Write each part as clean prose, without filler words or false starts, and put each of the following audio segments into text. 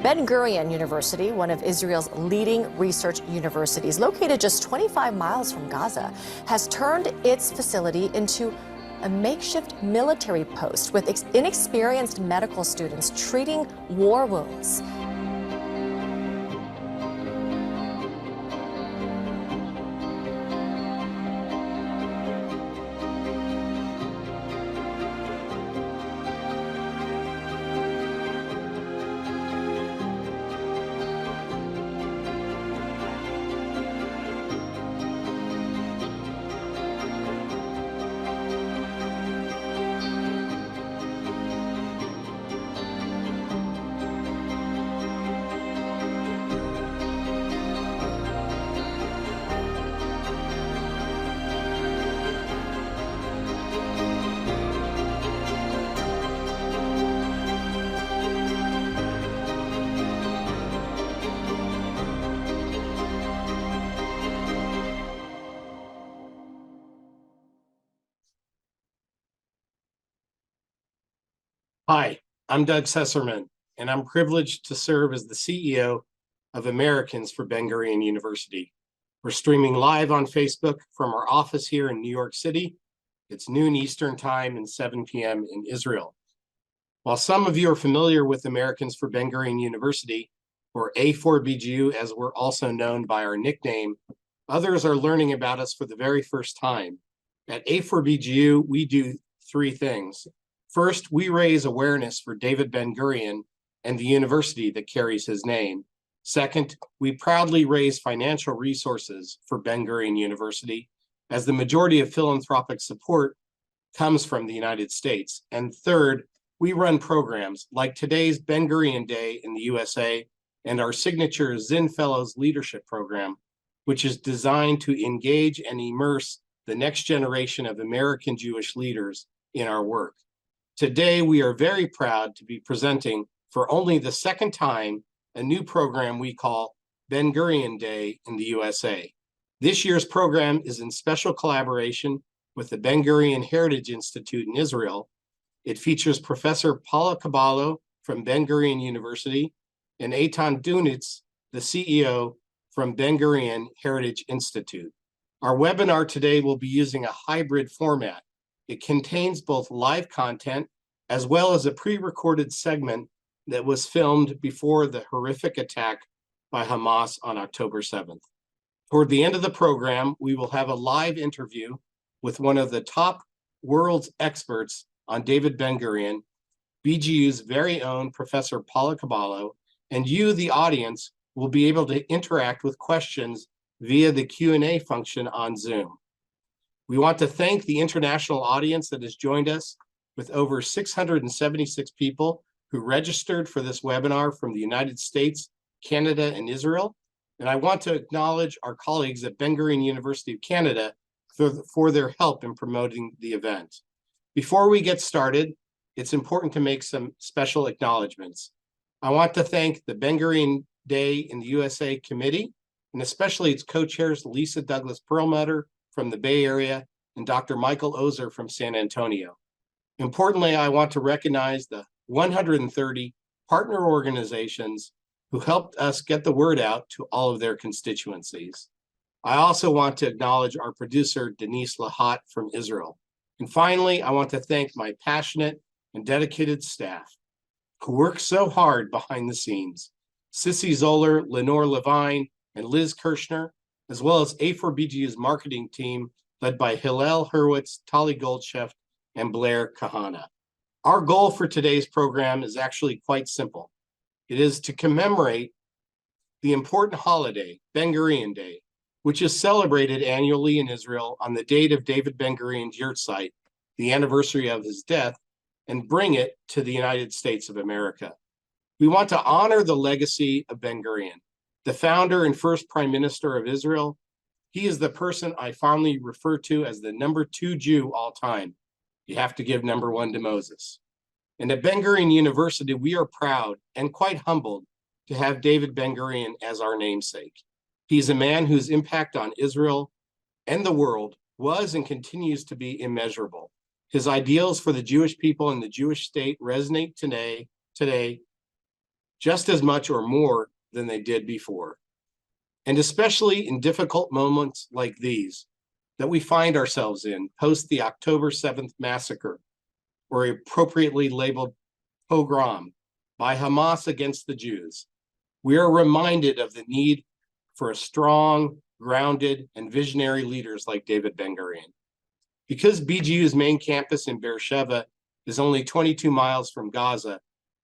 Ben-Gurion University, one of Israel's leading research universities, located just 25 miles from Gaza, has turned its facility into a makeshift military post with inexperienced medical students treating war wounds. Hi, I'm Doug Sesserman, and I'm privileged to serve as the CEO of Americans for Ben-Gurion University. We're streaming live on Facebook from our office here in New York City. It's noon Eastern Time and 7 p.m. in Israel. While some of you are familiar with Americans for Ben-Gurion University, or A4BGU as we're also known by our nickname, others are learning about us for the very first time. At A4BGU, we do three things. First, we raise awareness for David Ben-Gurion and the university that carries his name. Second, we proudly raise financial resources for Ben-Gurion University, as the majority of philanthropic support comes from the United States. And third, we run programs like today's Ben-Gurion Day in the USA and our signature Zinn Fellows Leadership Program, which is designed to engage and immerse the next generation of American Jewish leaders in our work. Today, we are very proud to be presenting for only the second time a new program we call Ben-Gurion Day in the USA. This year's program is in special collaboration with the Ben-Gurion Heritage Institute in Israel. It features Professor Paula Caballo from Ben-Gurion University and Eitan Dunitz, the CEO from Ben-Gurion Heritage Institute. Our webinar today will be using a hybrid format. It contains both live content as well as a pre-recorded segment that was filmed before the horrific attack by Hamas on October 7th. Toward the end of the program, we will have a live interview with one of the top world's experts on David Ben-Gurion, BGU's very own Professor Paula Caballo, and you, the audience, will be able to interact with questions via the Q&A function on Zoom. We want to thank the international audience that has joined us, with over 676 people who registered for this webinar from the United States, Canada, and Israel. And I want to acknowledge our colleagues at Ben-Gurion University of Canada for their help in promoting the event. Before we get started, it's important to make some special acknowledgements. I want to thank the Ben-Gurion Day in the USA Committee, and especially its co-chairs, Lisa Douglas Perlmutter from the Bay Area and Dr. Michael Ozer from San Antonio. Importantly, I want to recognize the 130 partner organizations who helped us get the word out to all of their constituencies. I also want to acknowledge our producer, Denise Lahat from Israel. And finally, I want to thank my passionate and dedicated staff who work so hard behind the scenes. Sissy Zoller, Lenore Levine, and Liz Kirshner, as well as A4BGU's marketing team led by Hillel Hurwitz, Tali Goldscheft, and Blair Kahana. Our goal for today's program is actually quite simple. It is to commemorate the important holiday, Ben-Gurion Day, which is celebrated annually in Israel on the date of David Ben-Gurion's yahrzeit, the anniversary of his death, and bring it to the United States of America. We want to honor the legacy of Ben-Gurion, the founder and first prime minister of Israel. He is the person I fondly refer to as the number 2 Jew all time. You have to give number 1 to Moses. And at Ben-Gurion University, we are proud and quite humbled to have David Ben-Gurion as our namesake. He's a man whose impact on Israel and the world was and continues to be immeasurable. His ideals for the Jewish people and the Jewish state resonate today, just as much or more than they did before. And especially in difficult moments like these that we find ourselves in post the October 7th massacre, or appropriately labeled pogrom by Hamas against the Jews, we are reminded of the need for a strong, grounded, and visionary leaders like David Ben-Gurion. Because BGU's main campus in Beersheba is only 22 miles from Gaza,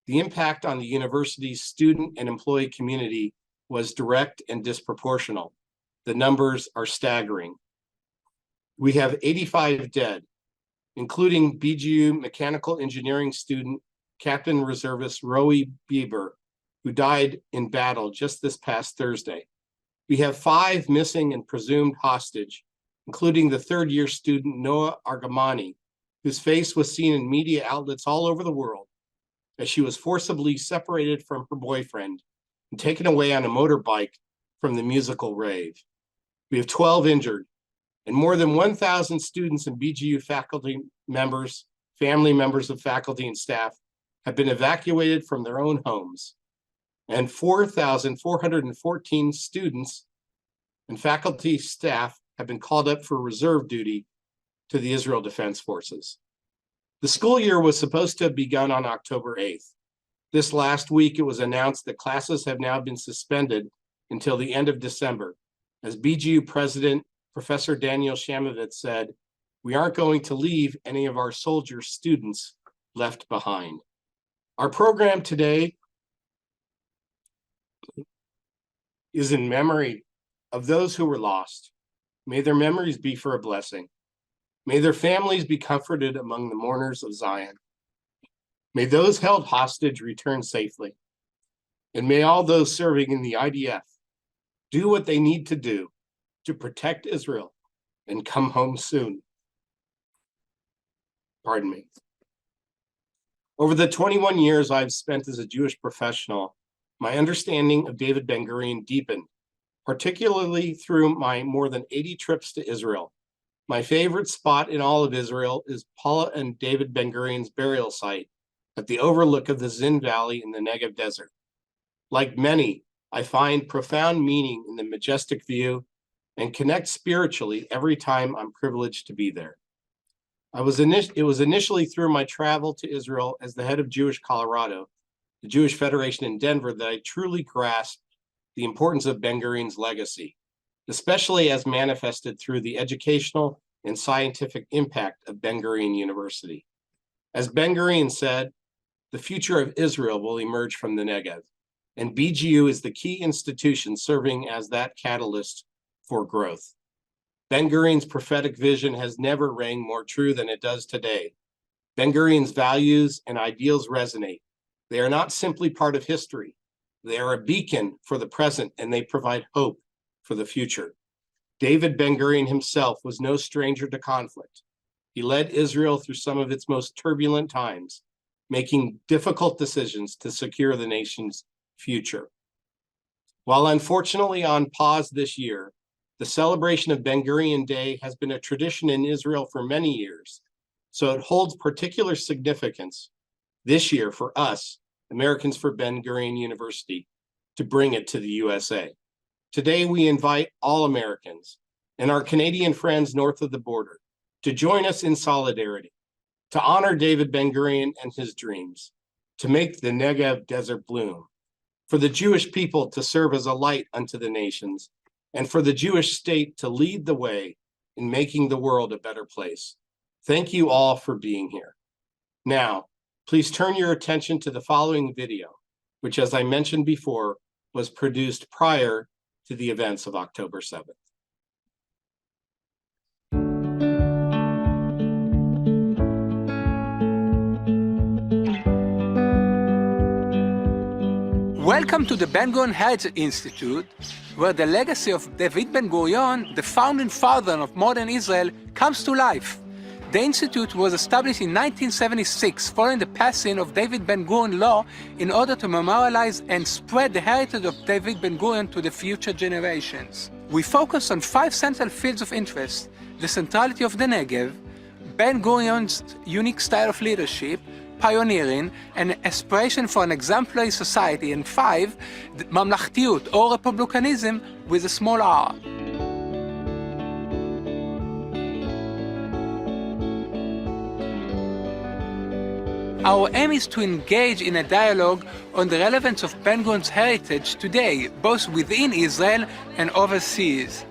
the impact on the university's student and employee community was direct and disproportional. The numbers are staggering. We have 85 dead, including BGU mechanical engineering student, Captain Reservist Roe Bieber, who died in battle just this past Thursday. We have 5 missing and presumed hostage, including the third-year student Noah Argamani, whose face was seen in media outlets all over the world as she was forcibly separated from her boyfriend and taken away on a motorbike from the musical rave. We have 12 injured, and more than 1,000 students and BGU faculty members, family members of faculty and staff have been evacuated from their own homes. And 4,414 students and faculty staff have been called up for reserve duty to the Israel Defense Forces. The school year was supposed to have begun on October 8th. This last week, it was announced that classes have now been suspended until the end of December. As BGU President Professor Daniel Shamovitz said, "We aren't going to leave any of our soldier students left behind." Our program today is in memory of those who were lost. May their memories be for a blessing. May their families be comforted among the mourners of Zion. May those held hostage return safely. And may all those serving in the IDF do what they need to do to protect Israel and come home soon. Pardon me. Over the 21 years I've spent as a Jewish professional, my understanding of David Ben-Gurion deepened, particularly through my more than 80 trips to Israel. My favorite spot in all of Israel is Paula and David Ben-Gurion's burial site at the overlook of the Zin Valley in the Negev Desert. Like many, I find profound meaning in the majestic view and connect spiritually every time I'm privileged to be there. It was initially through my travel to Israel as the head of Jewish Colorado, the Jewish Federation in Denver, that I truly grasped the importance of Ben-Gurion's legacy, especially as manifested through the educational and scientific impact of Ben-Gurion University. As Ben-Gurion said, the future of Israel will emerge from the Negev, and BGU is the key institution serving as that catalyst for growth. Ben-Gurion's prophetic vision has never rang more true than it does today. Ben-Gurion's values and ideals resonate. They are not simply part of history. They are a beacon for the present, and they provide hope for the future. David Ben-Gurion himself was no stranger to conflict. He led Israel through some of its most turbulent times, making difficult decisions to secure the nation's future. While unfortunately on pause this year, the celebration of Ben-Gurion Day has been a tradition in Israel for many years, so it holds particular significance this year for us, Americans for Ben-Gurion University, to bring it to the USA. Today, we invite all Americans and our Canadian friends north of the border to join us in solidarity, to honor David Ben-Gurion and his dreams, to make the Negev Desert bloom, for the Jewish people to serve as a light unto the nations, and for the Jewish state to lead the way in making the world a better place. Thank you all for being here. Now, please turn your attention to the following video, which, as I mentioned before, was produced prior to the events of October 7th. Welcome to the Ben-Gurion Heritage Institute, where the legacy of David Ben-Gurion, the founding father of modern Israel, comes to life. The institute was established in 1976 following the passing of David Ben-Gurion law in order to memorialize and spread the heritage of David Ben-Gurion to the future generations. We focus on 5 central fields of interest: the centrality of the Negev, Ben-Gurion's unique style of leadership, pioneering, and aspiration for an exemplary society, and 5, ממלכתיות or republicanism with a small r. Our aim is to engage in a dialogue on the relevance of Ben-Gurion's heritage today, both within Israel and overseas.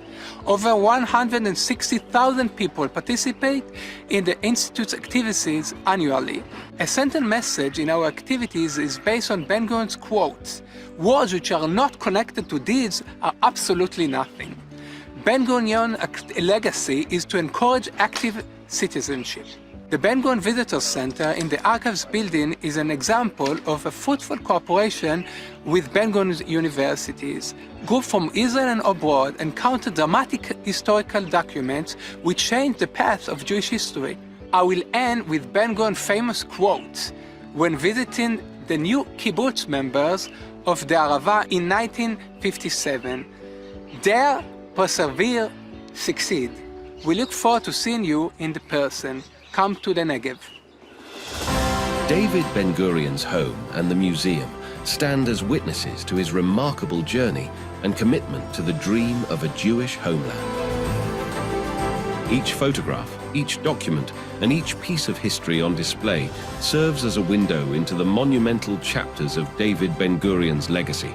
Over 160,000 people participate in the Institute's activities annually. A central message in our activities is based on Ben-Gurion's quotes: "Words which are not connected to deeds are absolutely nothing." Ben-Gurion's legacy is to encourage active citizenship. The Ben-Gurion Visitor Center in the Archives building is an example of a fruitful cooperation with Ben-Gurion universities. Groups from Israel and abroad encounter dramatic historical documents which change the path of Jewish history. I will end with Ben-Gurion's famous quote when visiting the new kibbutz members of the Arava in 1957. Dare, persevere, succeed. We look forward to seeing you in person. Come to the Negev. David Ben-Gurion's home and the museum stand as witnesses to his remarkable journey and commitment to the dream of a Jewish homeland. Each photograph, each document, and each piece of history on display serves as a window into the monumental chapters of David Ben-Gurion's legacy.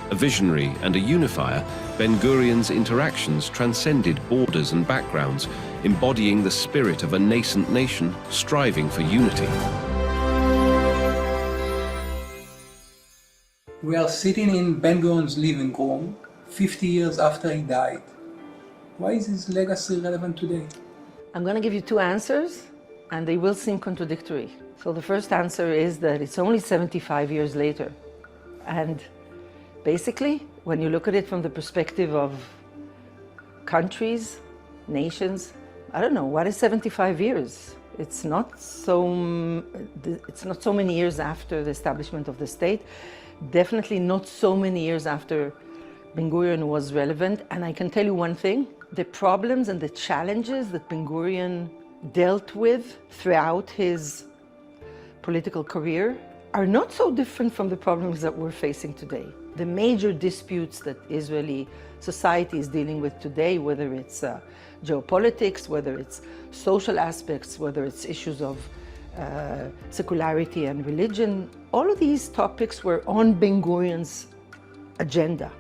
A visionary and a unifier, Ben-Gurion's interactions transcended borders and backgrounds, embodying the spirit of a nascent nation striving for unity. We are sitting in Ben-Gurion's living room 50 years after he died. Why is his legacy relevant today? I'm going to give you two answers, and they will seem contradictory. So the first answer is that it's only 75 years later. And basically, when you look at it from the perspective of countries, nations, I don't know, what is 75 years? It's not so many years after the establishment of the state, definitely not so many years after Ben-Gurion was relevant. And I can tell you one thing, the problems and the challenges that Ben-Gurion dealt with throughout his political career are not so different from the problems that we're facing today. The major disputes that Israeli society is dealing with today, whether it's geopolitics, whether it's social aspects, whether it's issues of secularity and religion, all of these topics were on Ben-Gurion's agenda,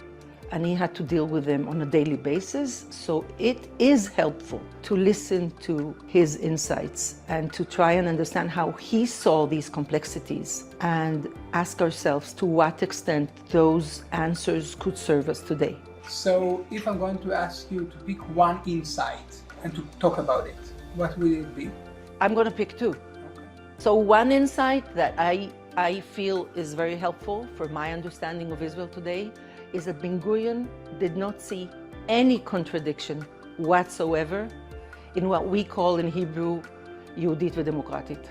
and he had to deal with them on a daily basis. So it is helpful to listen to his insights and to try and understand how he saw these complexities and ask ourselves to what extent those answers could serve us today. So if I'm going to ask you to pick one insight and to talk about it, what will it be? I'm going to pick two. So one insight that I feel is very helpful for my understanding of Israel today is that Ben-Gurion did not see any contradiction whatsoever in what we call in Hebrew Yehudit v'Demokratit.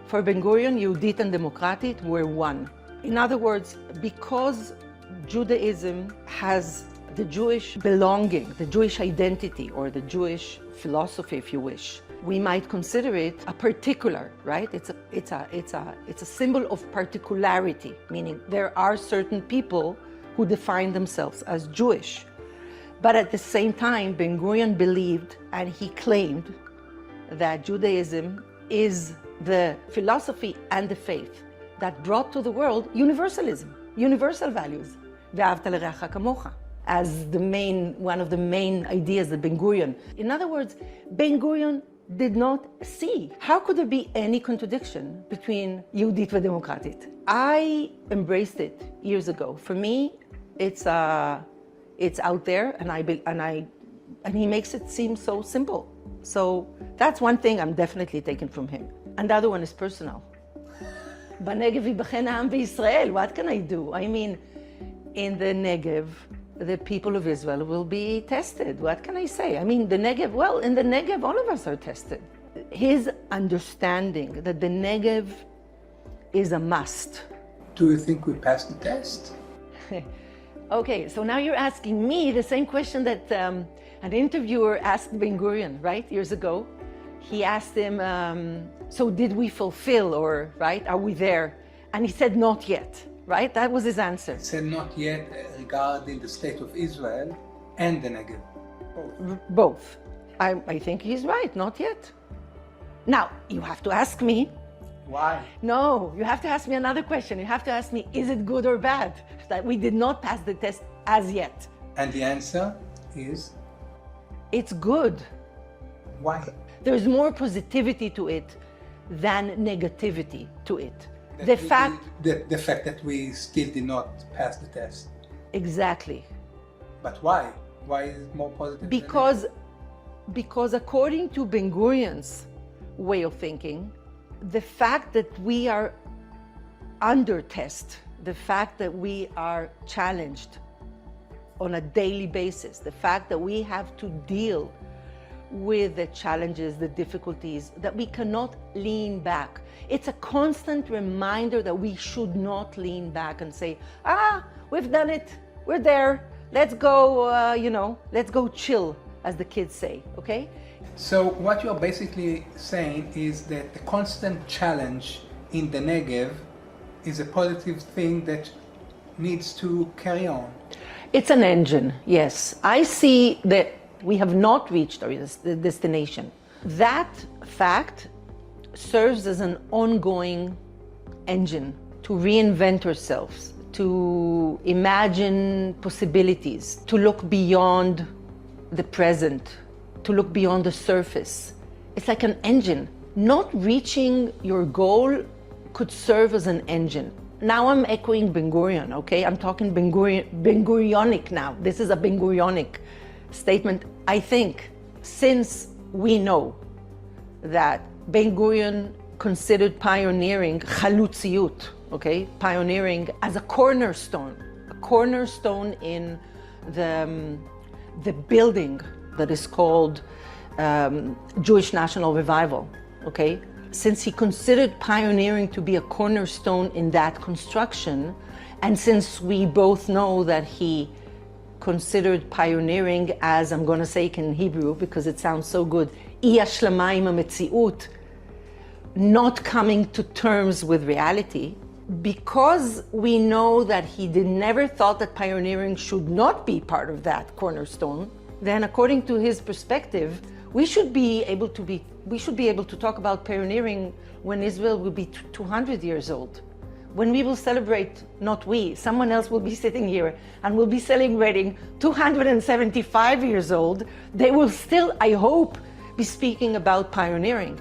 For Ben-Gurion, Yehudit and Democratic were one. In other words, because Judaism has the Jewish belonging, the Jewish identity, or the Jewish philosophy, if you wish, we might consider it a particular, right? It's a symbol of particularity, meaning there are certain people who define themselves as Jewish. But at the same time, Ben-Gurion believed and he claimed that Judaism is the philosophy and the faith that brought to the world universalism, universal values, ve'ahavta l'reacha kamocha, as one of the main ideas that Ben-Gurion. In other words, Ben-Gurion did not see how could there be any contradiction between Yehudit v'Demokratit. I embraced it years ago. For me, it's out there, and he makes it seem so simple. So that's one thing I'm definitely taking from him. And the other one is personal. בנגב ייבחן העם וישראל. What can I do? I mean, in the Negev, the people of Israel will be tested. What can I say? I mean, the Negev, well, in the Negev, all of us are tested. His understanding that the Negev is a must. Do you think we passed the test? Okay, so now you're asking me the same question that an interviewer asked Ben-Gurion, right, years ago. he asked him, so did we fulfill, or, right, are we there? And he said, not yet, right? That was his answer. He said not yet regarding the state of Israel and the Negev. Both. I think he's right, not yet. Now, you have to ask me. Why? No, you have to ask me another question. You have to ask me, is it good or bad that we did not pass the test as yet? And the answer is? It's good. Why? There's more positivity to it than negativity to it. The fact that we still did not pass the test. Exactly. But why? Why is it more positive? Because according to Ben-Gurion's way of thinking, the fact that we are under test, the fact that we are challenged on a daily basis, the fact that we have to deal with the challenges, the difficulties, that we cannot lean back. It's a constant reminder that we should not lean back and say, we've done it, we're there, let's go, let's go chill, as the kids say, okay? So what you're basically saying is that the constant challenge in the Negev is a positive thing that needs to carry on. It's an engine, yes. I see that we have not reached our destination. That fact serves as an ongoing engine to reinvent ourselves, to imagine possibilities, to look beyond the present, to look beyond the surface. It's like an engine. Not reaching your goal could serve as an engine. Now I'm echoing Ben-Gurion, okay? I'm talking Ben-Gurionic now. This is a Ben-Gurionic statement. I think since we know that Ben-Gurion considered pioneering chalutziyut, okay? Pioneering as a cornerstone in the building that is called Jewish National Revival, okay? Since he considered pioneering to be a cornerstone in that construction, and since we both know that he considered pioneering as, I'm going to say it in Hebrew because it sounds so good, אי-השלמה עם המציאות, not coming to terms with reality, because we know that he never thought that pioneering should not be part of that cornerstone, then according to his perspective, we should be able to talk about pioneering when Israel will be 200 years old. When we will celebrate, not we, someone else will be sitting here and will be celebrating 275 years old, they will still, I hope, be speaking about pioneering.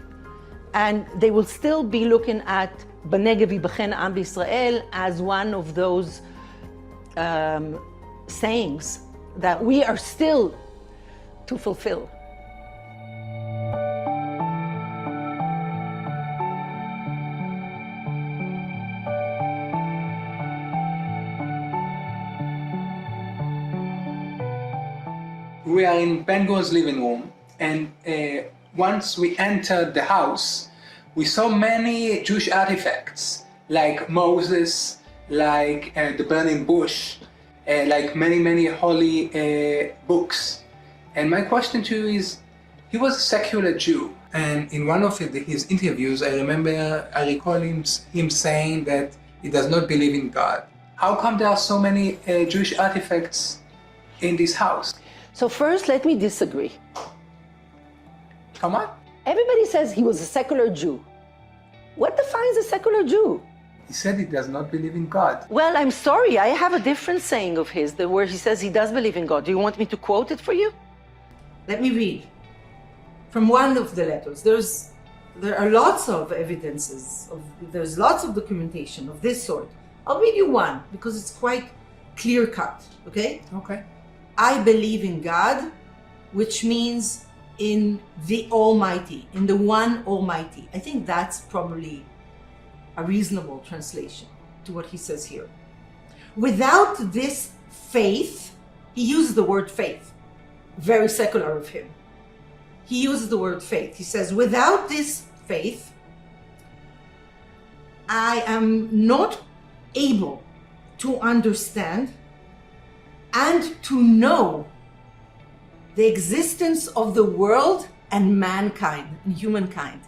And they will still be looking at B'Negev Yibachen Am B'Yisrael as one of those sayings that we are still to fulfill. We are in Ben-Gurion's living room, and once we entered the house, we saw many Jewish artifacts, like Moses, like the burning bush, like many holy books. And my question to you is, he was a secular Jew, and in one of his interviews, I recall him saying that he does not believe in God. How come there are so many Jewish artifacts in this house? So first, let me disagree. Come on. Everybody says he was a secular Jew. What defines a secular Jew? He said he does not believe in God. Well, I'm sorry, I have a different saying of his, where he says he does believe in God. Do you want me to quote it for you? Let me read from one of the letters. There are lots of evidences, there's lots of documentation of this sort. I'll read you one because it's quite clear-cut, okay? Okay. I believe in God, which means in the Almighty, in the one Almighty. I think that's probably a reasonable translation to what he says here. Without this faith, he uses the word faith, very secular of him. He uses the word faith. He says, without this faith, I am not able to understand and to know the existence of the world and mankind and humankind.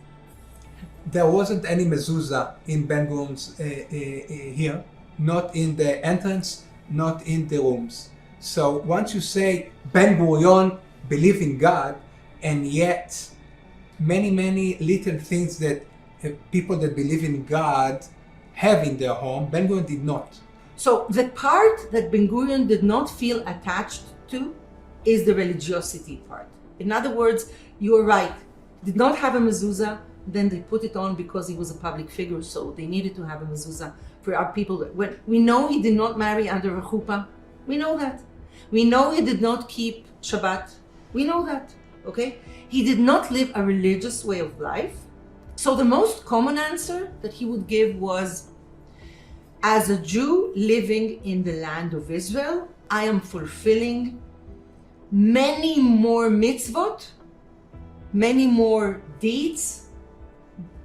There wasn't any mezuzah in Ben-Gurion's here, not in the entrance, not in the rooms. So once you say Ben-Gurion believed in God, and yet many little things that people that believe in God have in their home, Ben-Gurion did not. So the part that Ben-Gurion did not feel attached to is the religiosity part. In other words, you are right, did not have a mezuzah, then they put it on because he was a public figure, so they needed to have a mezuzah for our people. When we know he did not marry under a chuppah, we know that. We know he did not keep Shabbat, we know that, okay? He did not live a religious way of life. So the most common answer that he would give was, as a Jew living in the land of Israel, I am fulfilling many more mitzvot, many more deeds,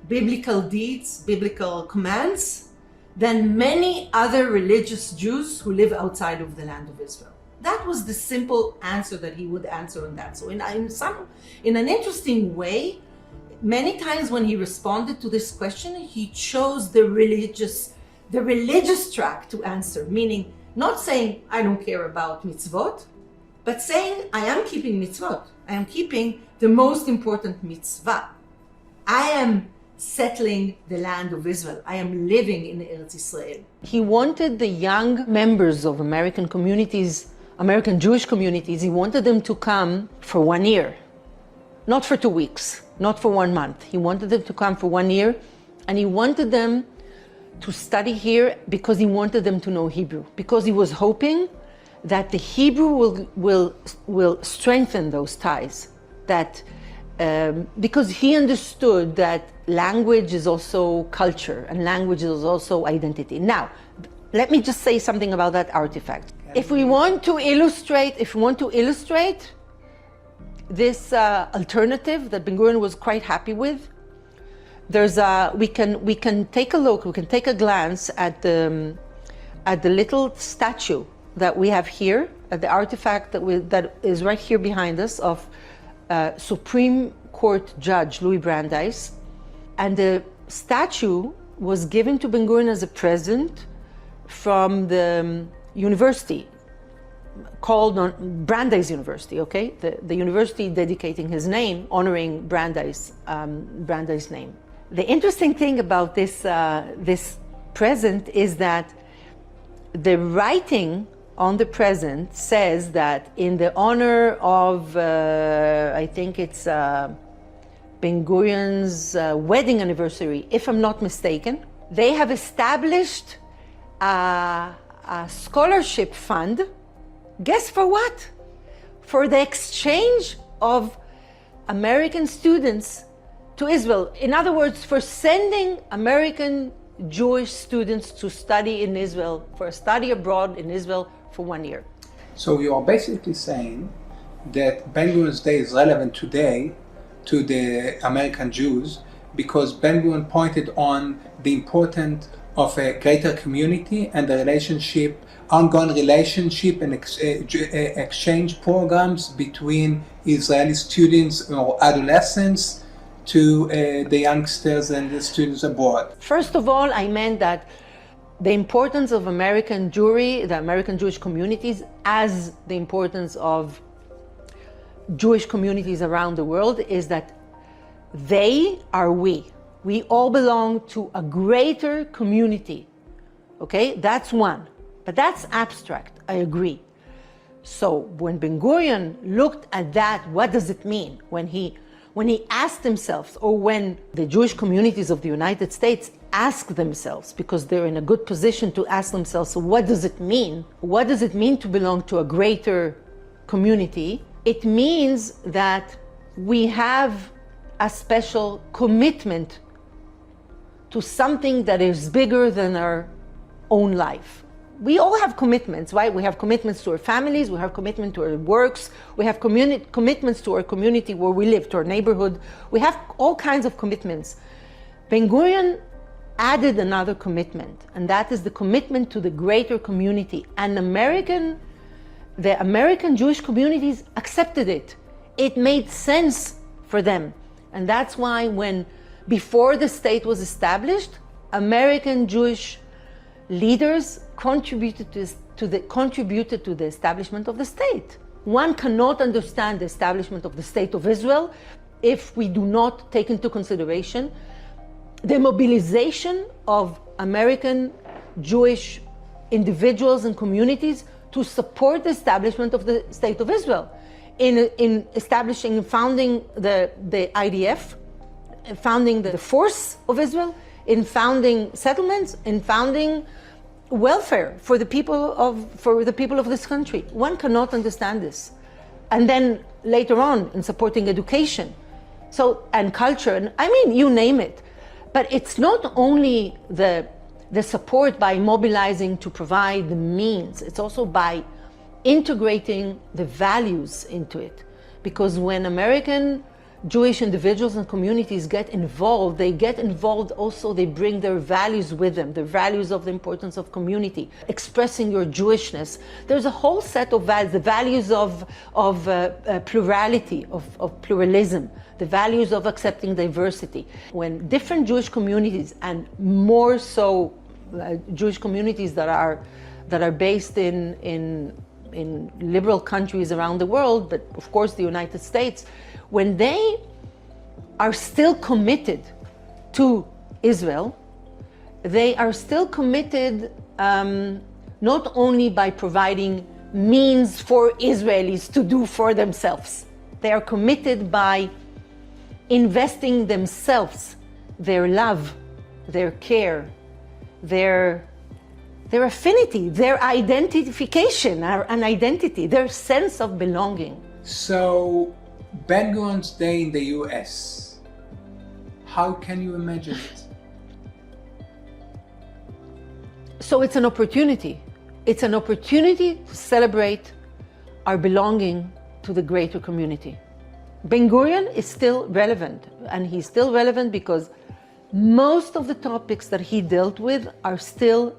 biblical commands, than many other religious Jews who live outside of the land of Israel. That was the simple answer that he would answer on that. So in an interesting way, many times when he responded to this question, he chose the religious track to answer, meaning not saying, I don't care about mitzvot, but saying, I am keeping mitzvot. I am keeping the most important mitzvah. I am settling the land of Israel. I am living in Eretz Israel. He wanted the young members of American communities, American Jewish communities, he wanted them to come for 1 year, not for 2 weeks, not for 1 month. He wanted them to come for 1 year, and he wanted them to study here because he wanted them to know Hebrew, because he was hoping that the Hebrew will strengthen those ties, that because he understood that language is also culture and language is also identity. Now, let me just say something about that artifact. If we want to illustrate this alternative that Ben-Gurion was quite happy with, we can take a look, we can take a glance at the little statue that we have here, at the artifact that is right here behind us of Supreme Court Judge Louis Brandeis. And the statue was given to Ben-Gurion as a present from the university called Brandeis University, okay? The university dedicating his name, honoring Brandeis' name. The interesting thing about this present is that the writing on the present says that in the honor of, I think it's Ben-Gurion's wedding anniversary, if I'm not mistaken, they have established a scholarship fund. Guess for what? For the exchange of American students to Israel. In other words, for sending American Jewish students to study in Israel, for a study abroad in Israel for 1 year. So you are basically saying that Ben-Gurion's day is relevant today to the American Jews because Ben-Gurion pointed on the importance of a greater community and the ongoing relationship and exchange programs between Israeli students or adolescents to the youngsters and the students abroad. First of all, I meant that the importance of American Jewry, the American Jewish communities, as the importance of Jewish communities around the world, is that they are we. We all belong to a greater community, okay? That's one, but that's abstract, I agree. So when Ben-Gurion looked at that, what does it mean? When he asked himself, or when the Jewish communities of the United States ask themselves, because they're in a good position to ask themselves, so what does it mean? What does it mean to belong to a greater community? It means that we have a special commitment to something that is bigger than our own life. We all have commitments, right? We have commitments to our families, we have commitment to our works, we have commitments to our community where we live, to our neighborhood. We have all kinds of commitments. Ben-Gurion added another commitment, and that is the commitment to the greater community. And the American Jewish communities accepted it. It made sense for them. And that's why before the state was established, American Jewish leaders contributed to the establishment of the state. One cannot understand the establishment of the State of Israel if we do not take into consideration the mobilization of American Jewish individuals and communities to support the establishment of the State of Israel in establishing and founding the IDF, founding the force of Israel, in founding settlements, in founding welfare for the people of this country. One cannot understand this. And then later on in supporting education, and culture, and I mean, you name it. But it's not only the support by mobilizing to provide the means, it's also by integrating the values into it. Because when American Jewish individuals and communities get involved, also, they bring their values with them, the values of the importance of community, expressing your Jewishness. There's a whole set of values, the values of plurality, of pluralism, the values of accepting diversity. When different Jewish communities, and more so Jewish communities that are based in liberal countries around the world, but of course the United States, when they are still committed to Israel, they are still committed not only by providing means for Israelis to do for themselves. They are committed by investing themselves, their love, their care, their affinity, their identification, an identity, their sense of belonging. So, Ben-Gurion's day in the US, how can you imagine it? So it's an opportunity. It's an opportunity to celebrate our belonging to the greater community. Ben-Gurion is still relevant, and he's still relevant because most of the topics that he dealt with are still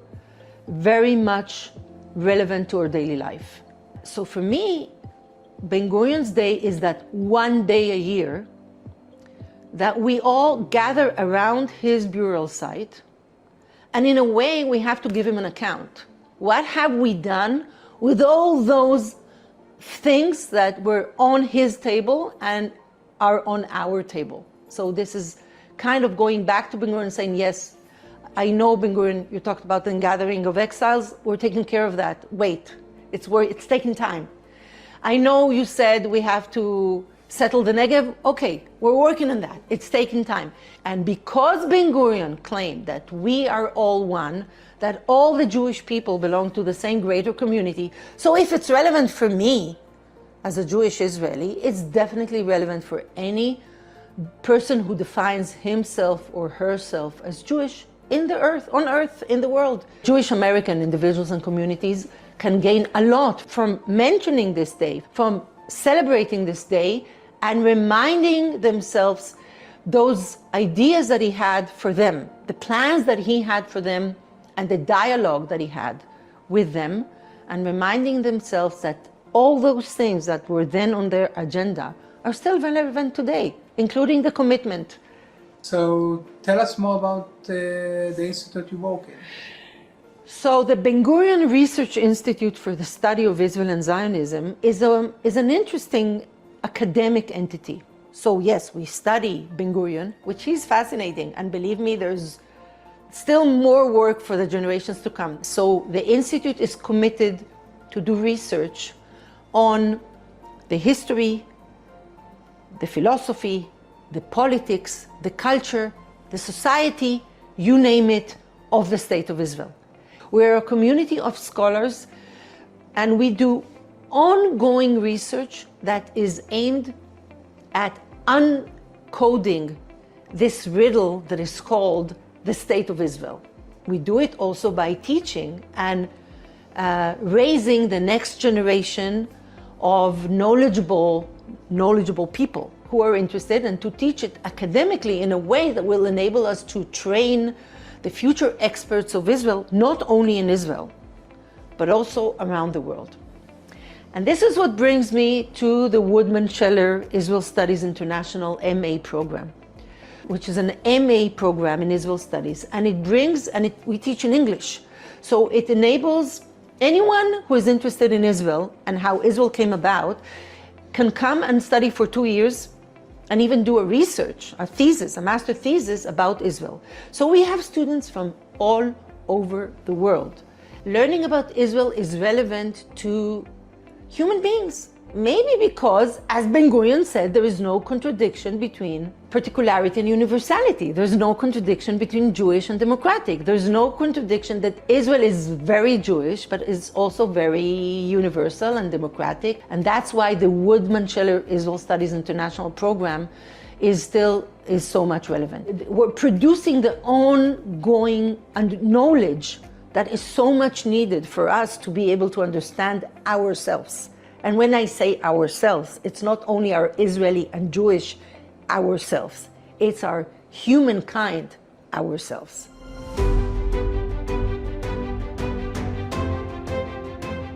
very much relevant to our daily life. So for me, Ben-Gurion's Day is that one day a year that we all gather around his burial site, and in a way we have to give him an account. What have we done with all those things that were on his table and are on our table? So this is kind of going back to Ben-Gurion and saying, yes, I know, Ben-Gurion, you talked about the gathering of exiles, we're taking care of that. Wait, it's taking time. I know you said we have to settle the Negev. Okay, we're working on that. It's taking time. And because Ben-Gurion claimed that we are all one, that all the Jewish people belong to the same greater community, so if it's relevant for me as a Jewish Israeli, it's definitely relevant for any person who defines himself or herself as Jewish on earth, in the world. Jewish American individuals and communities can gain a lot from mentioning this day, from celebrating this day, and reminding themselves those ideas that he had for them, the plans that he had for them, and the dialogue that he had with them, and reminding themselves that all those things that were then on their agenda are still relevant today, including the commitment. So tell us more about the institute you work in. So the Ben-Gurion Research Institute for the Study of Israel and Zionism is an interesting academic entity. So yes, we study Ben-Gurion, which is fascinating, and believe me, there's still more work for the generations to come. So the institute is committed to do research on the history, the philosophy, the politics, the culture, the society, you name it, of the State of Israel. We're a community of scholars, and we do ongoing research that is aimed at uncoding this riddle that is called the State of Israel. We do it also by teaching and raising the next generation of knowledgeable people who are interested, and to teach it academically in a way that will enable us to train the future experts of Israel, not only in Israel, but also around the world. And this is what brings me to the Woodman-Scheller Israel Studies International MA program, which is an MA program in Israel Studies. And we teach in English. So it enables anyone who is interested in Israel and how Israel came about can come and study for 2 years and even do a research, a thesis, a master thesis about Israel. So we have students from all over the world. Learning about Israel is relevant to human beings. Maybe because, as Ben-Gurion said, there is no contradiction between particularity and universality. There's no contradiction between Jewish and democratic. There's no contradiction that Israel is very Jewish, but is also very universal and democratic. And that's why the Woodman-Scheller Israel Studies International program is so much relevant. We're producing the ongoing knowledge that is so much needed for us to be able to understand ourselves. And when I say ourselves, it's not only our Israeli and Jewish ourselves, it's our humankind ourselves.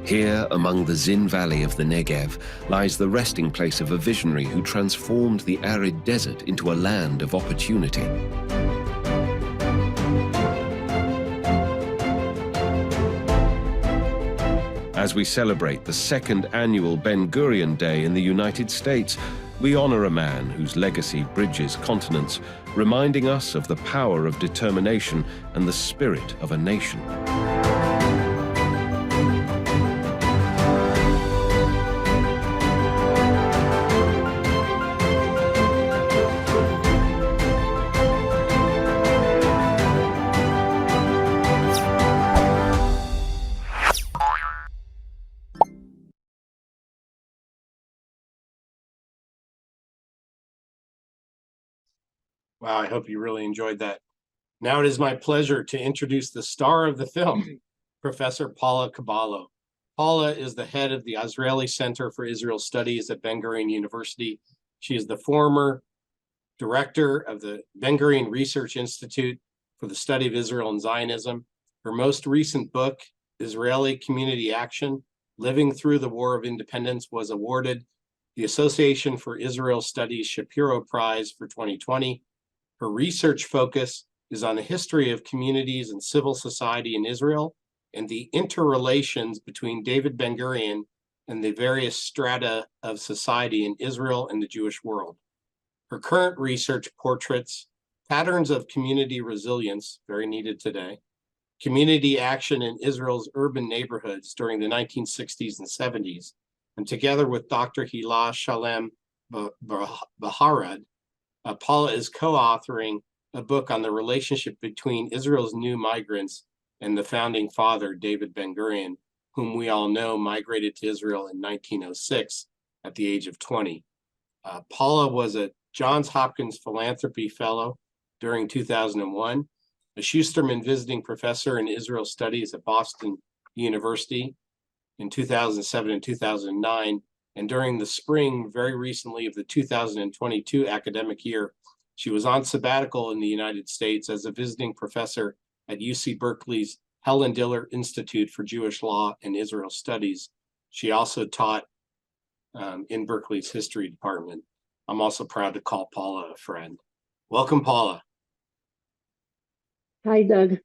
Here, among the Zin Valley of the Negev, lies the resting place of a visionary who transformed the arid desert into a land of opportunity. As we celebrate the second annual Ben-Gurion Day in the United States, we honor a man whose legacy bridges continents, reminding us of the power of determination and the spirit of a nation. Wow, I hope you really enjoyed that. Now it is my pleasure to introduce the star of the film, Professor Paula Caballo. Paula is the head of the Israeli Center for Israel Studies at Ben-Gurion University. She is the former director of the Ben-Gurion Research Institute for the Study of Israel and Zionism. Her most recent book, Israeli Community Action, Living Through the War of Independence, was awarded the Association for Israel Studies Shapiro Prize for 2020. Her research focus is on the history of communities and civil society in Israel and the interrelations between David Ben-Gurion and the various strata of society in Israel and the Jewish world. Her current research portraits patterns of community resilience, very needed today, community action in Israel's urban neighborhoods during the 1960s and 70s, and together with Dr. Hila Shalem Baharad, Paula is co-authoring a book on the relationship between Israel's new migrants and the founding father, David Ben-Gurion, whom we all know migrated to Israel in 1906 at the age of 20. Paula was a Johns Hopkins Philanthropy Fellow during 2001, a Schusterman Visiting Professor in Israel Studies at Boston University in 2007 and 2009, and during the spring, very recently, of the 2022 academic year, she was on sabbatical in the United States as a visiting professor at UC Berkeley's Helen Diller Institute for Jewish Law and Israel Studies. She also taught in Berkeley's history department. I'm also proud to call Paula a friend. Welcome, Paula. Hi, Doug.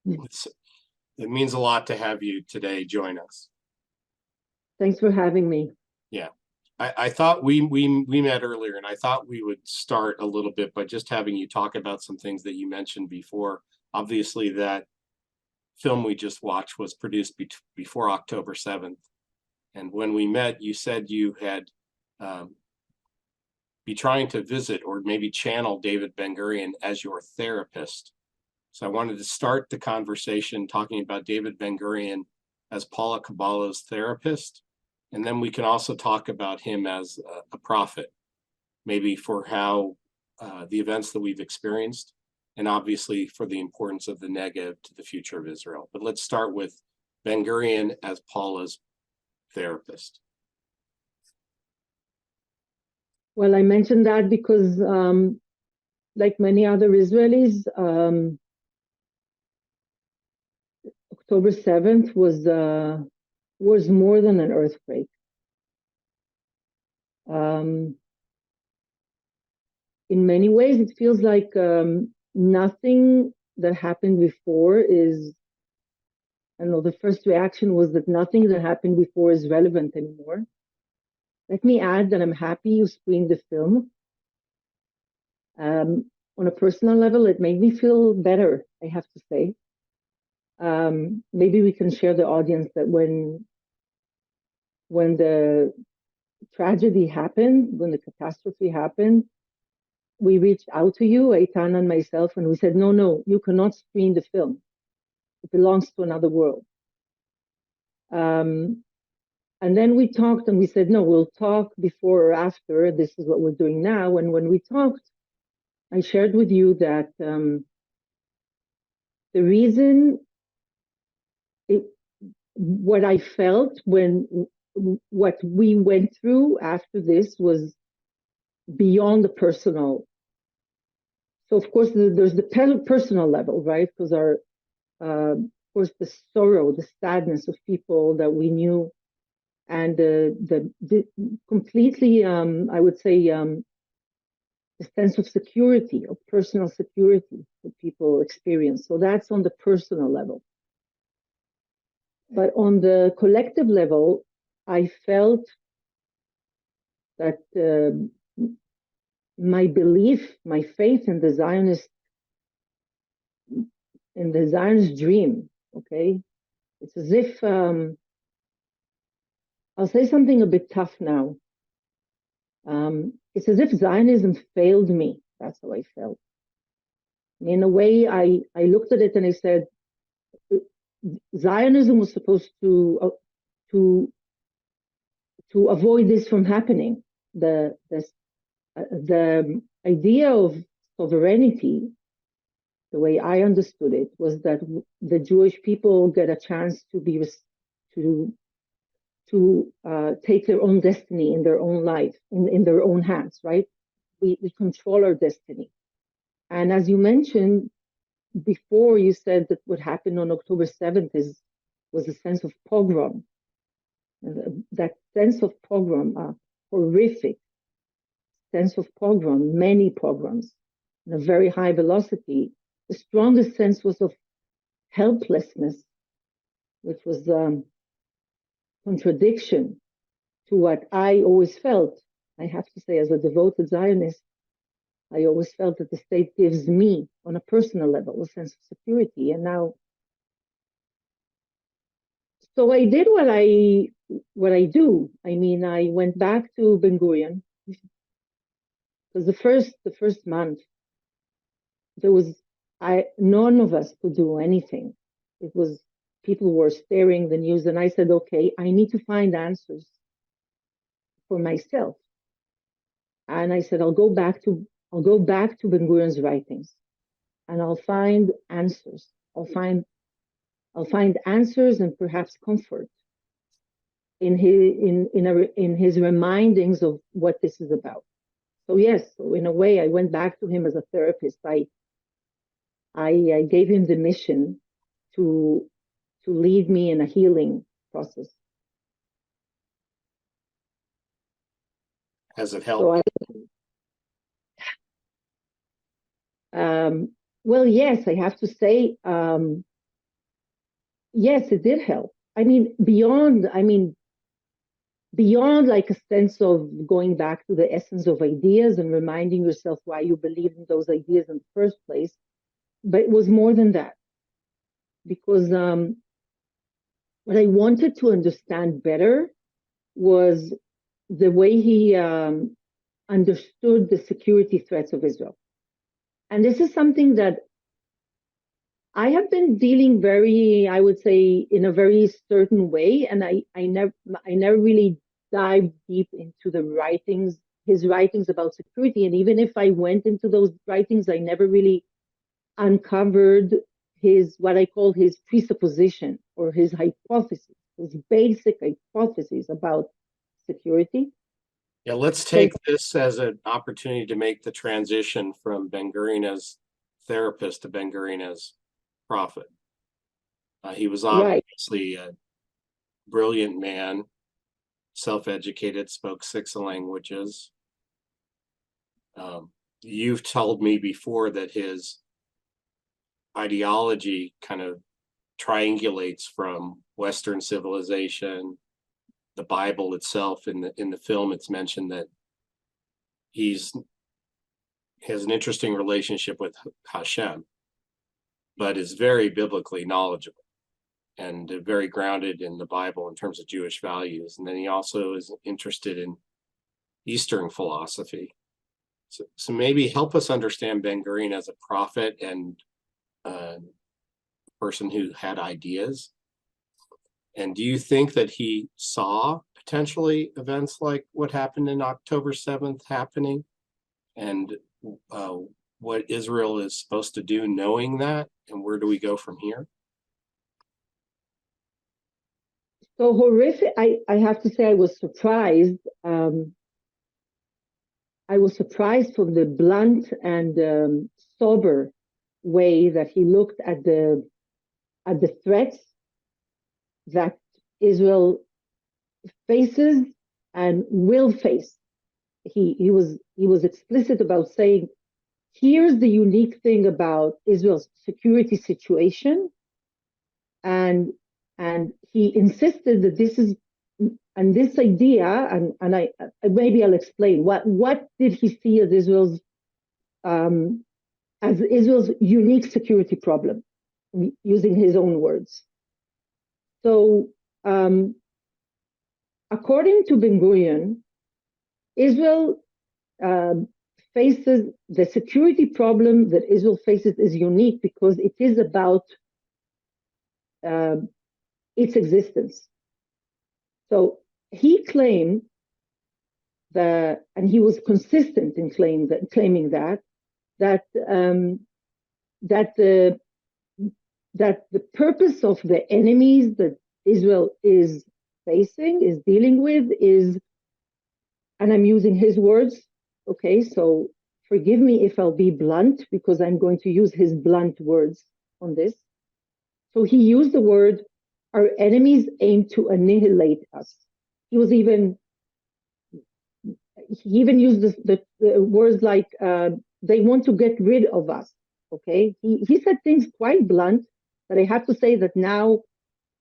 It means a lot to have you today join us. Thanks for having me. Yeah, I thought we met earlier, and I thought we would start a little bit by just having you talk about some things that you mentioned before. Obviously, that film we just watched was produced before October 7th. And when we met, you said you had be trying to visit or maybe channel David Ben-Gurion as your therapist. So I wanted to start the conversation talking about David Ben-Gurion as Paula Caballo's therapist. And then we can also talk about him as a prophet, maybe for how the events that we've experienced, and obviously for the importance of the Negev to the future of Israel. But let's start with Ben-Gurion as Paula's therapist. Well, I mentioned that because, like many other Israelis, October 7th was more than an earthquake. Um, in many ways, it feels like nothing that happened before is, I don't know, the first reaction was that nothing that happened before is relevant anymore. Let me add that I'm happy you screened the film. On a personal level, it made me feel better, I have to say. Maybe we can share the audience that when the tragedy happened, when the catastrophe happened, we reached out to you, Eitan and myself, and we said, no, you cannot screen the film. It belongs to another world. And then we talked and we said, no, we'll talk before or after. This is what we're doing now. And when we talked, I shared with you that the reason what I felt when what we went through after this was beyond the personal. So of course there's the personal level, right? Because of course the sorrow, the sadness of people that we knew, and the completely, I would say, the sense of security, of personal security that people experience. So that's on the personal level. But on the collective level, I felt that my belief, my faith in the Zionist dream, okay? It's as if, I'll say something a bit tough now. It's as if Zionism failed me. That's how I felt. In a way, I looked at it and I said, Zionism was supposed to avoid this from happening. The idea of sovereignty, the way I understood it, was that the Jewish people get a chance to be take their own destiny in their own life, in their own hands, right? We control our destiny. And as you mentioned before, you said that what happened on October 7th was a sense of pogrom. That sense of pogrom, horrific sense of pogrom, many pogroms, in a very high velocity. The strongest sense was of helplessness, which was contradiction to what I always felt. I have to say, as a devoted Zionist, I always felt that the state gives me, on a personal level, a sense of security. And now, so I did what I do. I mean, I went back to Ben-Gurion, because the first month, none of us could do anything. It was, people were staring the news, and I said, okay, I need to find answers for myself. And I said, I'll go back to Ben-Gurion's writings, and I'll find answers. I'll find answers and perhaps comfort in his remindings of what this is about. So yes, so in a way, I went back to him as a therapist. I gave him the mission to lead me in a healing process. Has it helped? So well, yes, I have to say, yes, it did help. I mean, beyond like a sense of going back to the essence of ideas and reminding yourself why you believe in those ideas in the first place. But it was more than that, because what I wanted to understand better was the way he understood the security threats of Israel. And this is something that I have been dealing I would say, in a very certain way, and I never really dived deep into his writings about security. And even if I went into those writings, I never really uncovered what I call his presupposition, or his hypothesis, his basic hypothesis about security. Yeah, let's take this as an opportunity to make the transition from Ben-Gurion as therapist to Ben-Gurion as prophet. He was obviously a brilliant man. self-educated, spoke 6 languages. You've told me before that his ideology kind of triangulates from Western civilization, the Bible itself. In the film, it's mentioned that has an interesting relationship with Hashem, but is very biblically knowledgeable and very grounded in the Bible in terms of Jewish values. And then he also is interested in Eastern philosophy. So maybe help us understand Ben-Gurion as a prophet and a person who had ideas. And do you think that he saw potentially events like what happened in October 7th happening, and what Israel is supposed to do knowing that, and where do we go from here? So horrific. I have to say I was surprised. I was surprised from the blunt and sober way that he looked at the threats that Israel faces and will face. He was explicit about saying, here's the unique thing about Israel's security situation, and he insisted that this is, and this idea, and I maybe I'll explain what did he see as Israel's unique security problem, using his own words. So, according to Ben-Gurion, Israel faces the security problem that Israel faces is unique because it is about its existence. So he claimed and he was consistent in claiming that the purpose of the enemies that Israel is facing, is dealing with, is, and I'm using his words, okay, so forgive me if I'll be blunt, because I'm going to use his blunt words on this. So he used the word, our enemies aim to annihilate us. He even used the words like, they want to get rid of us, okay? He said things quite blunt, but I have to say that now,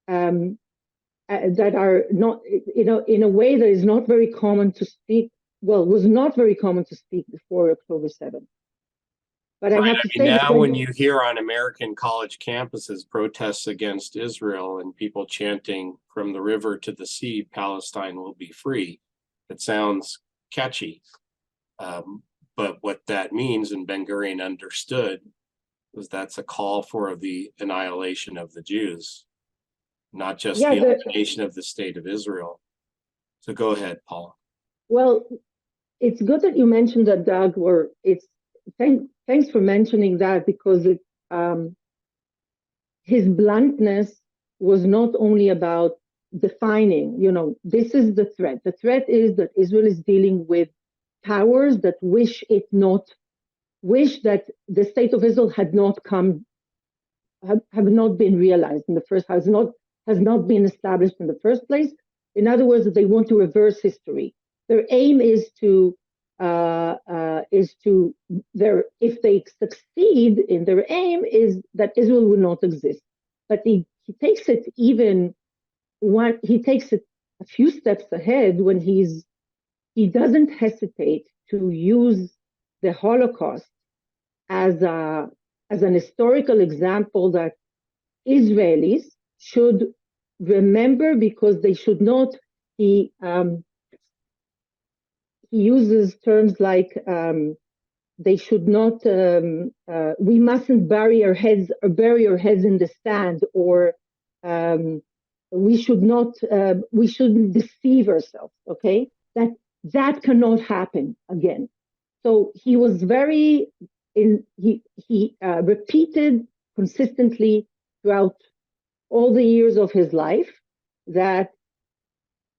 that are not, in a way that is not very common to speak, was not very common to speak before October 7th. But I have to say now when you hear on American college campuses protests against Israel and people chanting from the river to the sea, Palestine will be free, it sounds catchy. But what that means, and Ben-Gurion understood, was that's a call for the annihilation of the Jews, not just the elimination of the state of Israel. So go ahead, Paula. Well, it's good that you mentioned that, Doug, or thanks for mentioning that, because his bluntness was not only about defining, this is the threat. The threat is that Israel is dealing with powers that wish that the state of Israel have not been realized in the first, has not been established in the first place. In other words, they want to reverse history. Their aim is if they succeed in their aim, is that Israel will not exist. But he takes it a few steps ahead when he doesn't hesitate to use the Holocaust as an historical example that Israelis should remember, because they should not. He uses terms like they should not. We mustn't bury our heads in the sand, or we should not. We shouldn't deceive ourselves. Okay, that cannot happen again. So he was he repeated consistently throughout all the years of his life that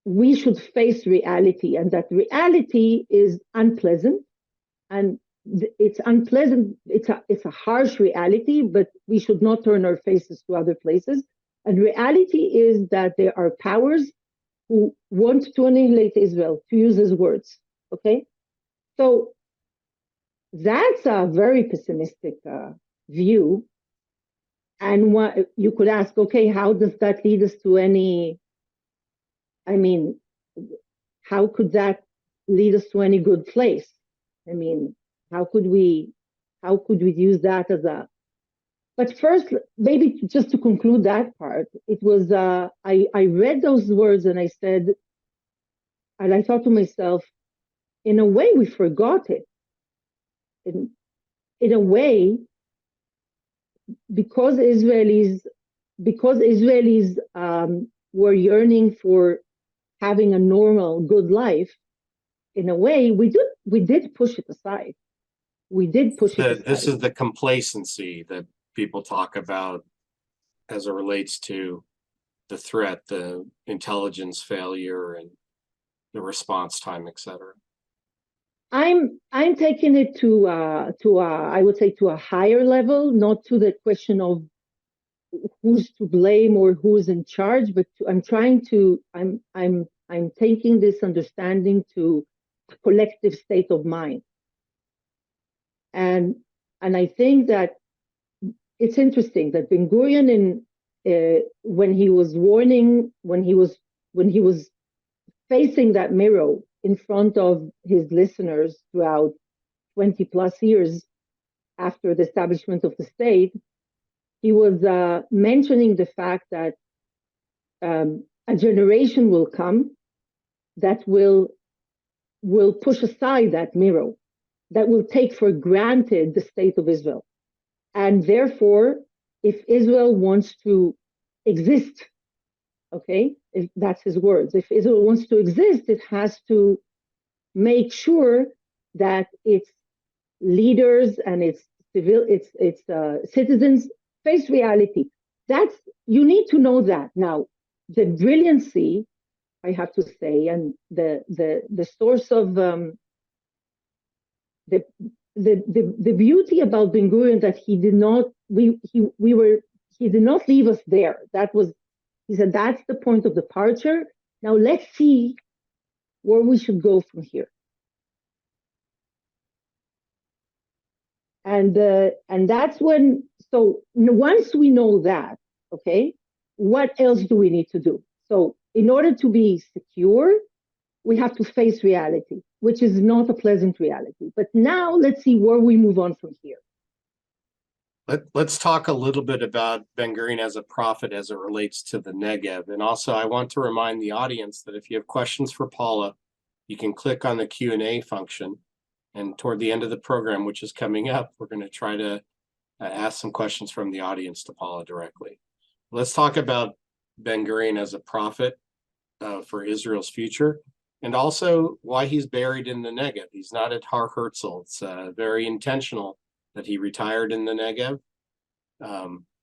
we should face reality, and that reality is unpleasant, and it's unpleasant. It's a harsh reality, but we should not turn our faces to other places. And reality is that there are powers who want to annihilate Israel, to use his words. Okay, so that's a very pessimistic view. And what you could ask, okay, how does that lead us to any? I mean, how could that lead us to any good place? I mean, how could we use that as a? But first, maybe just to conclude that part, it was I read those words and I said, and I thought to myself, in a way, we forgot it. In a way, because Israelis were yearning for having a normal, good life, in a way, we did push it aside. We did push it aside. This is the complacency that people talk about as it relates to the threat, the intelligence failure, and the response time, etc. I'm taking it to I would say to a higher level, not to the question of who's to blame or who's in charge, but I'm taking this understanding to a collective state of mind. And I think that it's interesting that Ben-Gurion, when he was facing that mirror in front of his listeners throughout 20 plus years after the establishment of the state, he was mentioning the fact that a generation will come that will push aside that mirror, that will take for granted the state of Israel. And therefore, if Israel wants to exist, okay, if that's his words, if Israel wants to exist, it has to make sure that its leaders and its citizens face reality. You need to know that. Now, the brilliancy, I have to say, and the source of the beauty about Ben-Gurion that he did not leave us there. He said that's the point of departure. Now let's see where we should go from here. And that's when. So once we know that, okay, what else do we need to do? So in order to be secure, we have to face reality, which is not a pleasant reality. But now let's see where we move on from here. Let's talk a little bit about Ben-Gurion as a prophet as it relates to the Negev. And also, I want to remind the audience that if you have questions for Paula, you can click on the Q&A function. And toward the end of the program, which is coming up, we're going to try to ask some questions from the audience to Paula directly. Let's talk about Ben-Gurion as a prophet for Israel's future, and also why he's buried in the Negev. He's not at Har Herzl. It's very intentional that he retired in the Negev.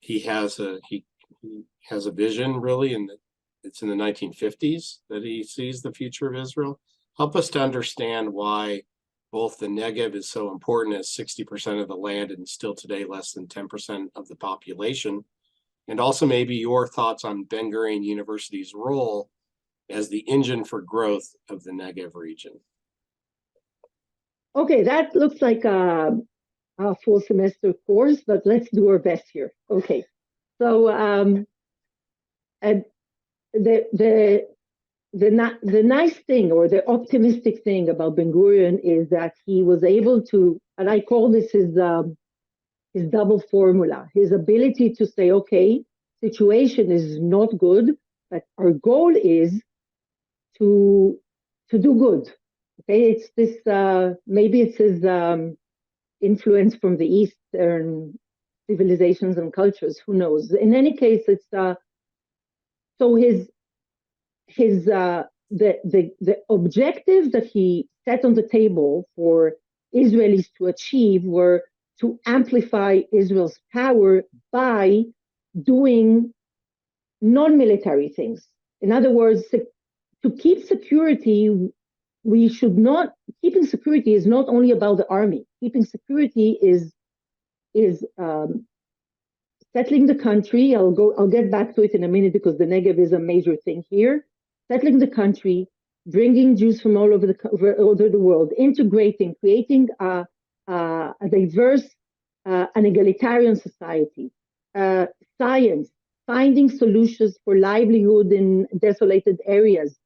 He has a vision, really, and it's in the 1950s that he sees the future of Israel. Help us to understand why both the Negev is so important as 60% of the land and still today less than 10% of the population, and also maybe your thoughts on Ben-Gurion University's role as the engine for growth of the Negev region. Okay, that looks like a full semester course, but let's do our best here. Okay, so and the nice thing or the optimistic thing about Ben-Gurion is that he was able to, and I call this his double formula, his ability to say, okay, situation is not good, but our goal is to do good. Okay, it's this maybe it's his influence from the Eastern civilizations and cultures. Who knows? In any case, it's so the objectives that he set on the table for Israelis to achieve were to amplify Israel's power by doing non-military things. In other words, to keep security, keeping security is not only about the army. Keeping security is settling the country. I'll get back to it in a minute because the Negev is a major thing here. settling the country, bringing Jews from all over the world, integrating, creating a diverse and egalitarian society, science, finding solutions for livelihood in desolated areas,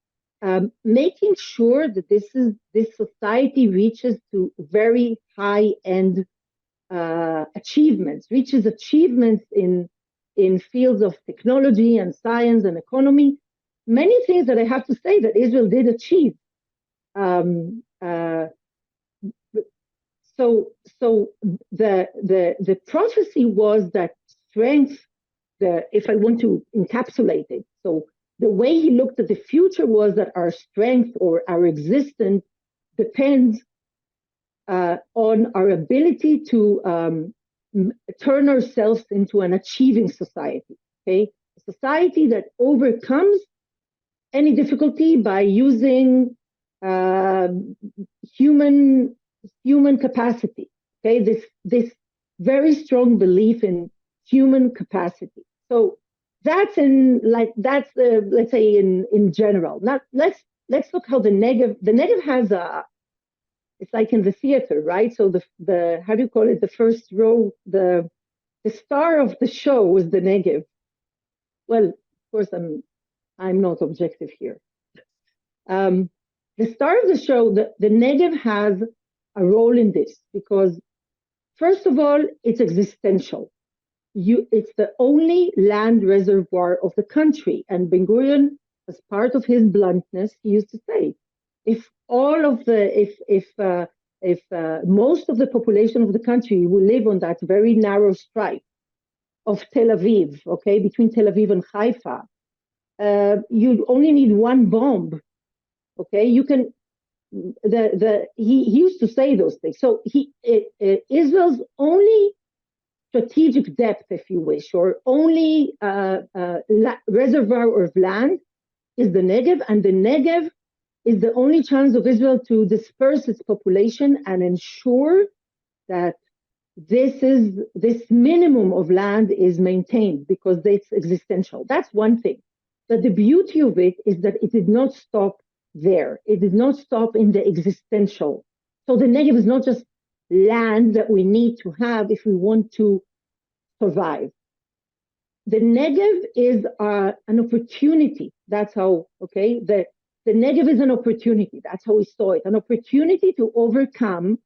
making sure that this society reaches to very high-end achievements, reaches achievements in fields of technology and science and economy. Many things that I have to say that Israel did achieve. So the prophecy was that strength, if I want to encapsulate it, so the way he looked at the future was that our strength or our existence depends on our ability to turn ourselves into an achieving society, okay? A society that overcomes any difficulty by using human capacity, okay? This very strong belief in human capacity. So that's let's say in general. Now let's look how the Negev has it's like in the theater, right? So the how do you call it? The first row, the star of the show was the Negev. Well, of course, I'm not objective here. The star of the show, the Negev has a role in this because, first of all, it's existential. It's the only land reservoir of the country, and Ben-Gurion, as part of his bluntness, he used to say, if most of the population of the country will live on that very narrow stripe of Tel Aviv, okay, between Tel Aviv and Haifa, you only need one bomb, okay? You can. He used to say those things. So Israel's only strategic depth, if you wish, or only reservoir of land is the Negev, and the Negev is the only chance of Israel to disperse its population and ensure that this minimum of land is maintained because it's existential. That's one thing. But the beauty of it is that it did not stop there. It did not stop in the existential. So the Negev is not just land that we need to have if we want to survive. The Negev is an opportunity. That's how, okay, the Negev is an opportunity. That's how we saw it, an opportunity to overcome.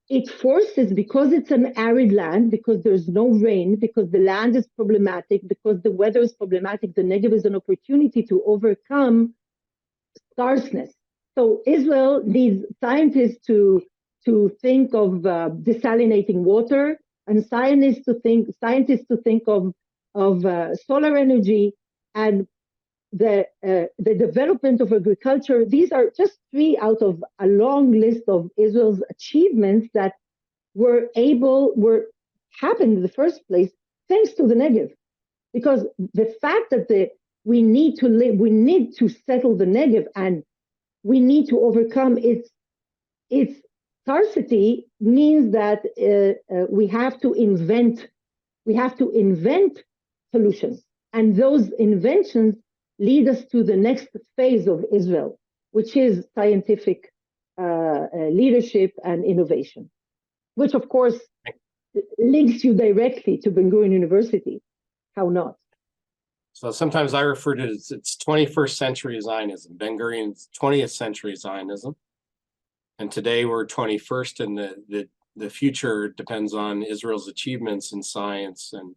It forces, because it's an arid land, because there's no rain, because the land is problematic, because the weather is problematic, the Negev is an opportunity to overcome scarceness. So Israel needs scientists to think of desalinating water, and scientists to think of solar energy and the development of agriculture. These are just 3 out of a long list of Israel's achievements that happened in the first place thanks to the Negev. Because the fact that we need to settle the Negev and we need to overcome its scarcity means that we have to invent solutions, and those inventions lead us to the next phase of Israel, which is scientific leadership and innovation, which of course links you directly to Ben-Gurion University. How not? So sometimes I refer to it as it's 21st century Zionism, Ben-Gurion's 20th century Zionism. And today we're 21st, and the future depends on Israel's achievements in science and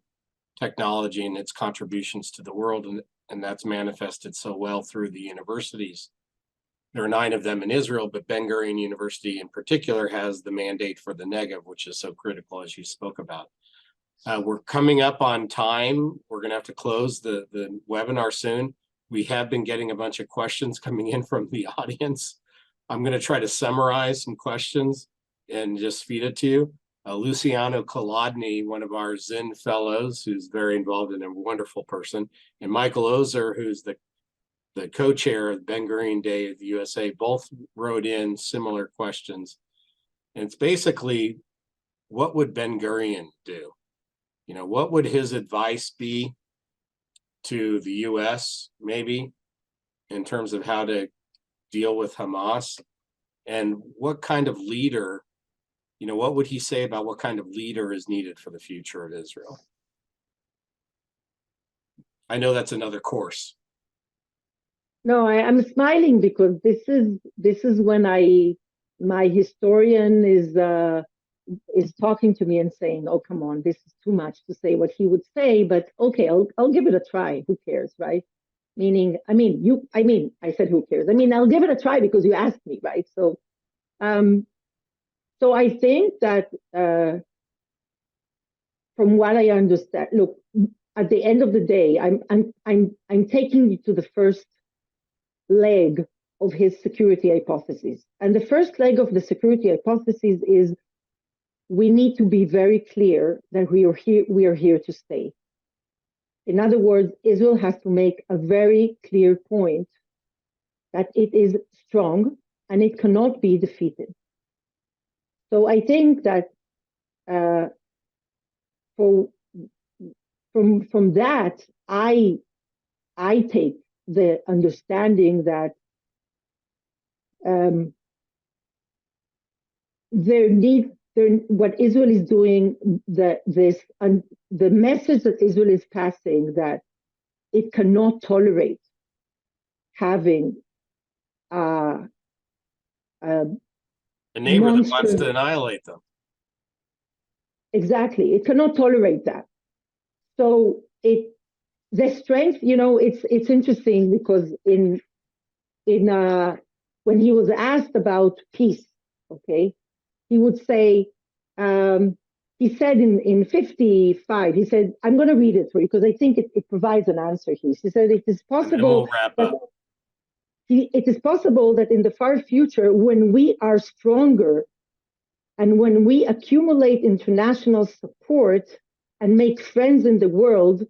technology and its contributions to the world. And that's manifested so well through the universities. There are 9 of them in Israel, but Ben-Gurion University in particular has the mandate for the Negev, which is so critical, as you spoke about. We're coming up on time. We're going to have to close the webinar soon. We have been getting a bunch of questions coming in from the audience. I'm going to try to summarize some questions and just feed it to you. Luciano Kolodny, one of our Zinn fellows, who's very involved and a wonderful person, and Michael Ozer, who's the co-chair of Ben-Gurion Day of the USA, both wrote in similar questions. And it's basically, what would Ben-Gurion do? You know, what would his advice be to the US, maybe, in terms of how to deal with Hamas? And what kind of leader, what would he say about what kind of leader is needed for the future of Israel? I know that's another course. No, I'm smiling because this is when my historian is talking to me and saying, "Oh, come on, this is too much to say what he would say, but okay, I'll give it a try. Who cares, right?" I said, "Who cares?" I'll give it a try because you asked me, right? So, so I think that from what I understand, look, at the end of the day, I'm taking you to the first leg of his security hypothesis. And the first leg of the security hypothesis is we need to be very clear that we are here to stay. In other words, Israel has to make a very clear point that it is strong and it cannot be defeated. So I think that from that, I take the understanding that what Israel is doing, the message that Israel is passing, that it cannot tolerate having a neighbor that wants to annihilate them. Exactly, it cannot tolerate that. So the strength, it's interesting because when he was asked about peace, okay, he would say, he said in 55, he said, I'm going to read it for you because I think it provides an answer here. He said, it is possible it is possible that in the far future, when we are stronger and when we accumulate international support and make friends in the world,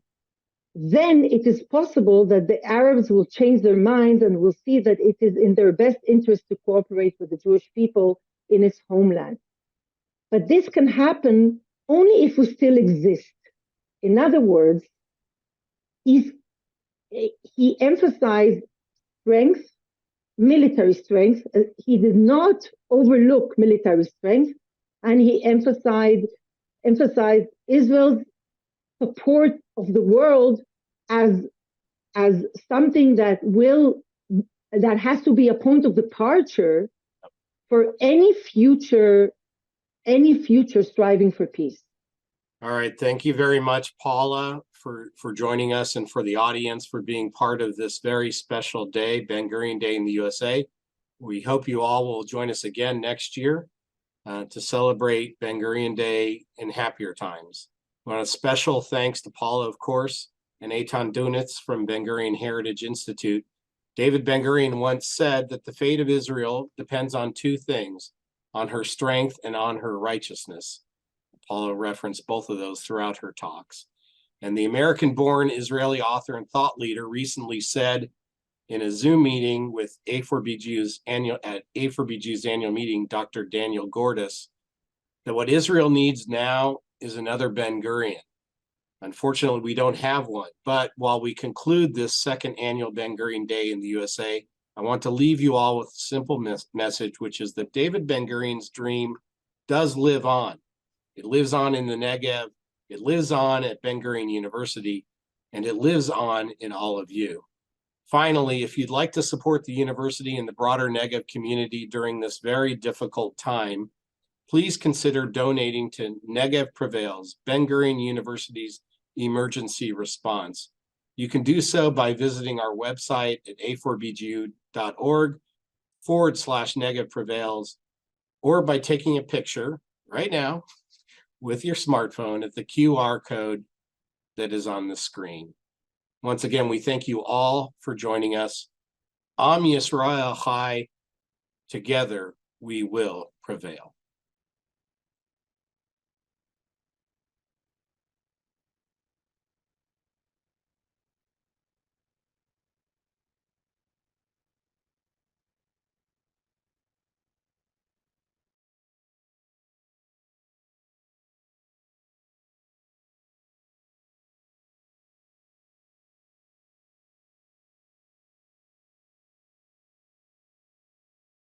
then it is possible that the Arabs will change their minds and will see that it is in their best interest to cooperate with the Jewish people in its homeland. But this can happen only if we still exist. In other words, he emphasized strength, military strength. He did not overlook military strength, and he emphasized Israel's support of the world as something that has to be a point of departure for any future striving for peace. All right. Thank you very much, Paula, for joining us, and for the audience for being part of this very special day, Ben-Gurion Day in the USA. We hope you all will join us again next year to celebrate Ben-Gurion Day in happier times. I want a special thanks to Paula, of course, and Eitan Dunitz from Ben-Gurion Heritage Institute. David Ben-Gurion once said that the fate of Israel depends on two things: on her strength and on her righteousness. Paula referenced both of those throughout her talks. And the American-born Israeli author and thought leader recently said in a Zoom meeting with A4BG's annual meeting, Dr. Daniel Gordis, that what Israel needs now is another Ben-Gurion. Unfortunately, we don't have one. But while we conclude this second annual Ben-Gurion Day in the USA, I want to leave you all with a simple message, which is that David Ben-Gurion's dream does live on. It lives on in the Negev, it lives on at Ben-Gurion University, and it lives on in all of you. Finally, if you'd like to support the university and the broader Negev community during this very difficult time, please consider donating to Negev Prevails, Ben-Gurion University's emergency response. You can do so by visiting our website at a4bgu.org/Negev Prevails, or by taking a picture right now with your smartphone at the QR code that is on the screen. Once again, we thank you all for joining us. Am Yisrael Chai, together we will prevail.